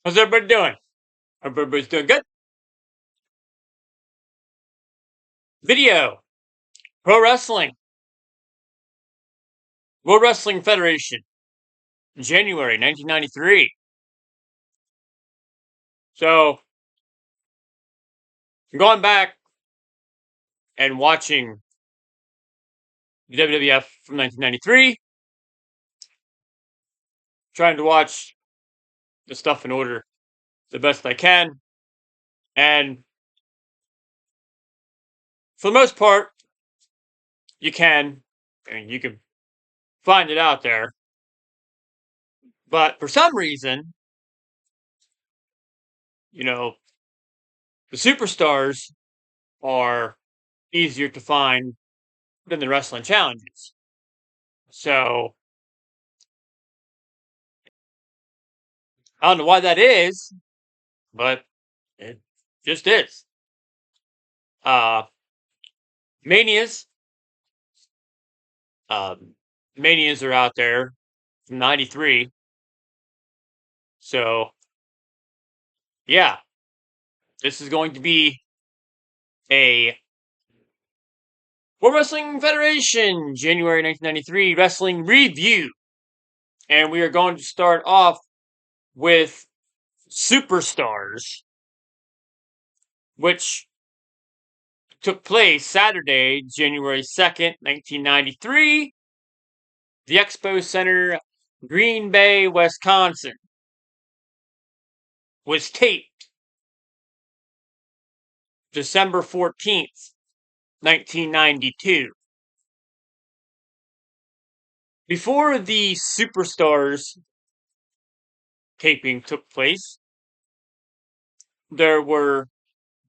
How's everybody doing? Hope everybody's doing good. Video. Pro Wrestling. World Wrestling Federation. January 1993. So, going back and watching the WWF from 1993. Trying to watch the stuff in order the best I can. And for the most part, you can. And you can find it out there. But for some reason, the superstars are easier to find than the wrestling challenges. So, I don't know why that is, but it just is. Manias. Manias are out there from 93. So, yeah. This is going to be a World Wrestling Federation January 1993 wrestling review. And we are going to start off with Superstars, which took place Saturday, January 2nd, 1993, the Expo Center, Green Bay, Wisconsin. Was taped December 14th, 1992. Before the Superstars taping took place, there were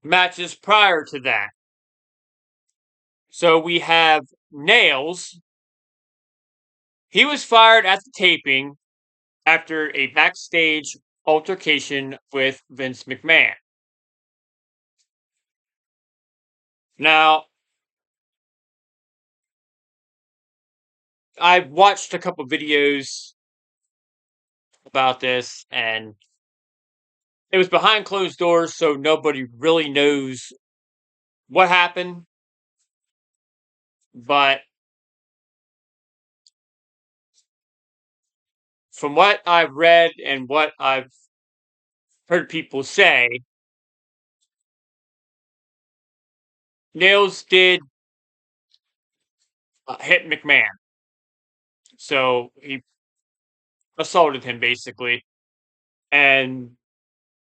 matches prior to that. So we have Nails. He was fired at the taping after a backstage altercation with Vince McMahon. Now, I've watched a couple videos about this, and it was behind closed doors, so nobody really knows what happened. But from what I've read and what I've heard people say, Nails did hit McMahon. So he assaulted him, basically. And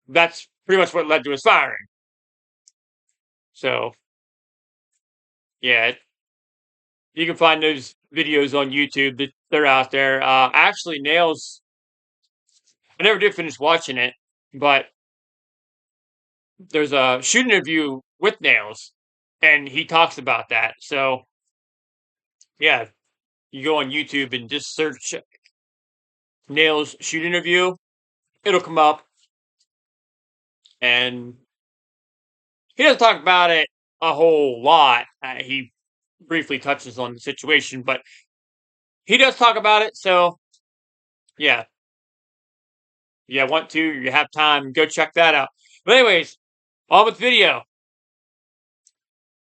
that's pretty much what led to his firing. So, yeah, you can find those videos on YouTube. They're out there. Actually, Nails, I never did finish watching it, but there's a shoot interview with Nails, and he talks about that. So, yeah, you go on YouTube and just search Nails shoot interview. It'll come up, and he doesn't talk about it a whole lot. He briefly touches on the situation, but he does talk about it. So, yeah, want to, you have time, go check that out. But anyways, on with video.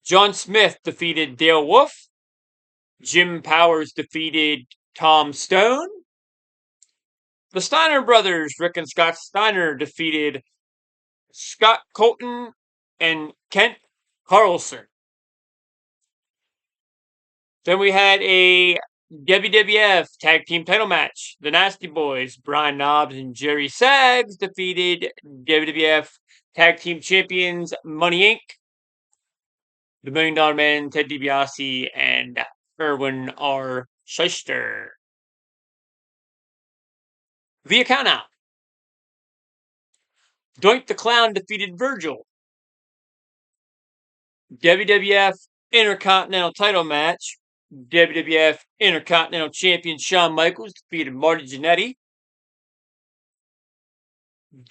John Smith defeated Dale Wolf. Jim Powers defeated Tom Stone. The Steiner brothers, Rick and Scott Steiner, defeated Scott Colton and Kent Carlson. Then we had a WWF Tag Team title match. The Nasty Boys, Brian Knobbs and Jerry Sags, defeated WWF Tag Team Champions Money Inc., the $1 Million Man, Ted DiBiase, and Erwin R. Schuster. Via countout. Doink the Clown defeated Virgil. WWF Intercontinental title match. WWF Intercontinental Champion Shawn Michaels defeated Marty Jannetty.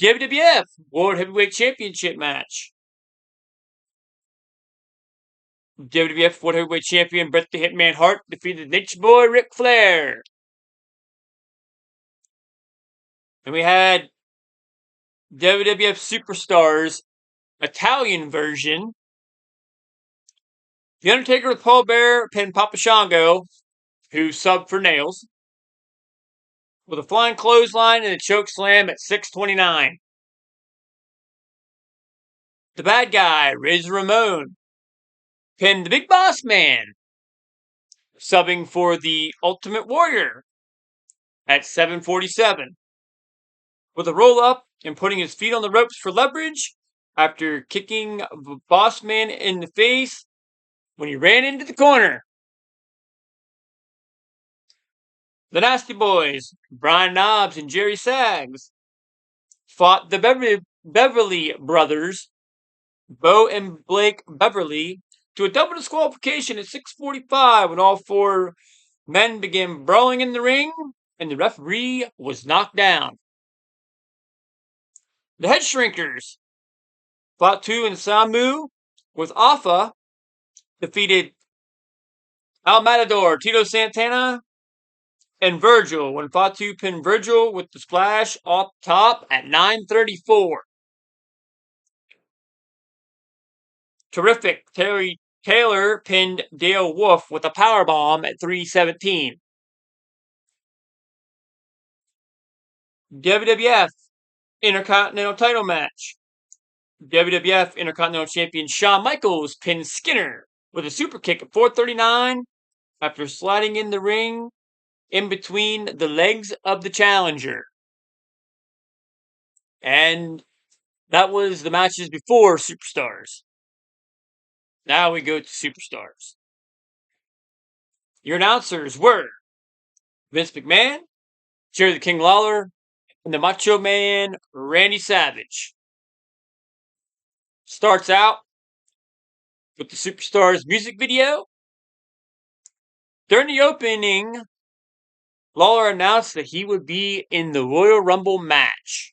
WWF World Heavyweight Championship match. WWF World Heavyweight Champion Bret the Hitman Hart defeated Nature Boy Ric Flair. And we had WWF Superstars Italian version. The Undertaker with Paul Bearer pinned Papa Shango, who subbed for Nails, with a flying clothesline and a choke slam at 6:29. The bad guy, Razor Ramon, pinned the Big Boss Man, subbing for the Ultimate Warrior at 7:47. With a roll up and putting his feet on the ropes for leverage after kicking the Boss Man in the face when he ran into the corner. The Nasty Boys, Brian Knobbs and Jerry Sags, fought the Beverly brothers, Bo and Blake Beverly, to a double disqualification at 6:45 when all four men began brawling in the ring and the referee was knocked down. The Head Shrinkers, Fatu and Samu, with Alpha, defeated Al Matador, Tito Santana, and Virgil when Fatu pinned Virgil with the splash off top at 9:34. Terrific Terry Taylor pinned Dale Wolf with a powerbomb at 3:17. WWF Intercontinental title match. WWF Intercontinental Champion Shawn Michaels pinned Skinner with a super kick at 4:39 after sliding in the ring in between the legs of the challenger. And that was the matches before Superstars. Now we go to Superstars. Your announcers were Vince McMahon, Jerry the King Lawler, and the Macho Man Randy Savage. Starts out with the Superstars music video. During the opening, Lawler announced that he would be in the Royal Rumble match.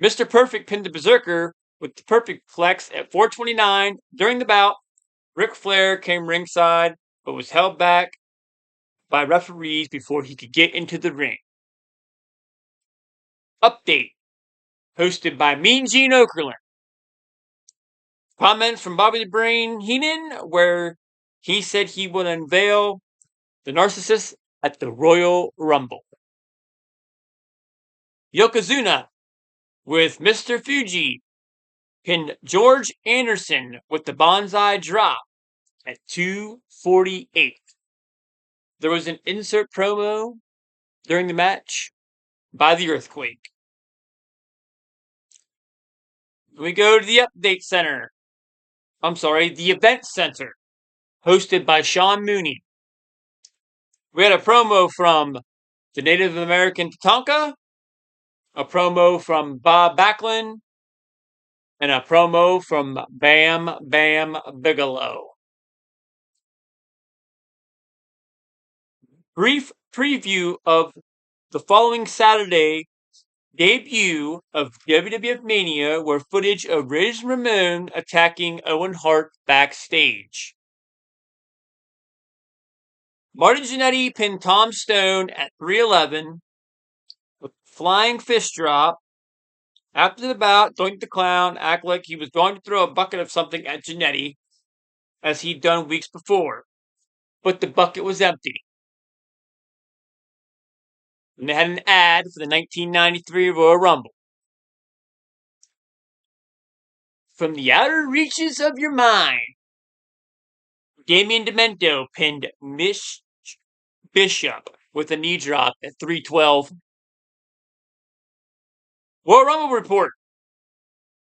Mr. Perfect pinned the Berserker with the Perfect Flex at 4:29. During the bout, Ric Flair came ringside but was held back by referees before he could get into the ring. Update, hosted by Mean Gene Okerlund. Comments from Bobby the Brain Heenan, where he said he would unveil the Narcissist at the Royal Rumble. Yokozuna with Mr. Fuji pinned George Anderson with the Bonsai Drop at 2:48. There was an insert promo during the match by the Earthquake. We go to the Update Center. The Event Center, hosted by Sean Mooney. We had a promo from the Native American Tatanka, a promo from Bob Backlund, and a promo from Bam Bam Bigelow. Brief preview of the following Saturday debut of WWF Mania, where footage of Razor Ramon attacking Owen Hart backstage. Marty Jannetty pinned Tom Stone at 3:11 with flying fist drop. After the bout, Doink the Clown acted like he was going to throw a bucket of something at Jannetty, as he'd done weeks before, but the bucket was empty. And they had an ad for the 1993 Royal Rumble. From the outer reaches of your mind, Damian Demento pinned Mish Bishop with a knee drop at 3:12. Royal Rumble Report,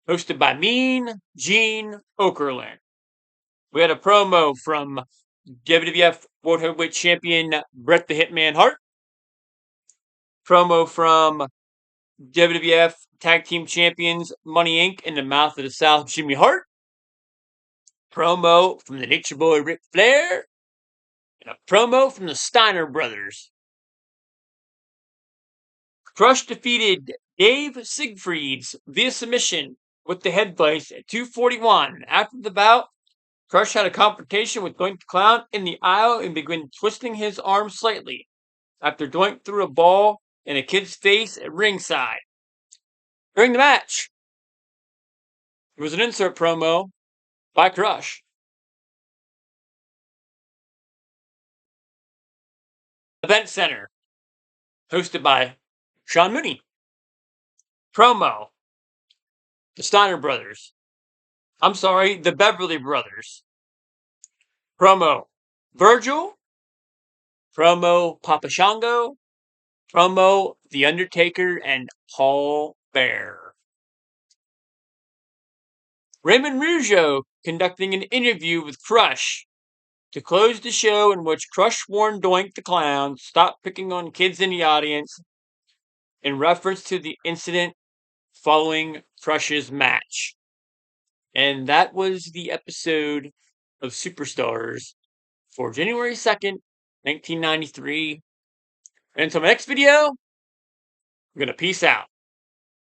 hosted by Mean Gene Okerlund. We had a promo from WWF World Heavyweight Champion Bret the Hitman Hart. Promo from WWF Tag Team Champions Money Inc. in the Mouth of the South Jimmy Hart. Promo from the Nature Boy Ric Flair. And a promo from the Steiner Brothers. Crush defeated Dave Siegfrieds via submission with the head vice at 2:41. After the bout, Crush had a confrontation with Doink the Clown in the aisle and began twisting his arm slightly after Doink threw a ball in a kid's face at ringside. During the match, there was an insert promo by Crush. Event Center, hosted by Sean Mooney. Promo, the Steiner Brothers. I'm sorry, the Beverly Brothers. Promo, Virgil. Promo, Papa Shango. Promo, The Undertaker and Paul Bear. Raymond Rougeau conducting an interview with Crush to close the show, in which Crush warned Doink the Clown to stop picking on kids in the audience in reference to the incident following Crush's match. And that was the episode of Superstars for January 2nd, 1993. And until my next video, I'm going to peace out.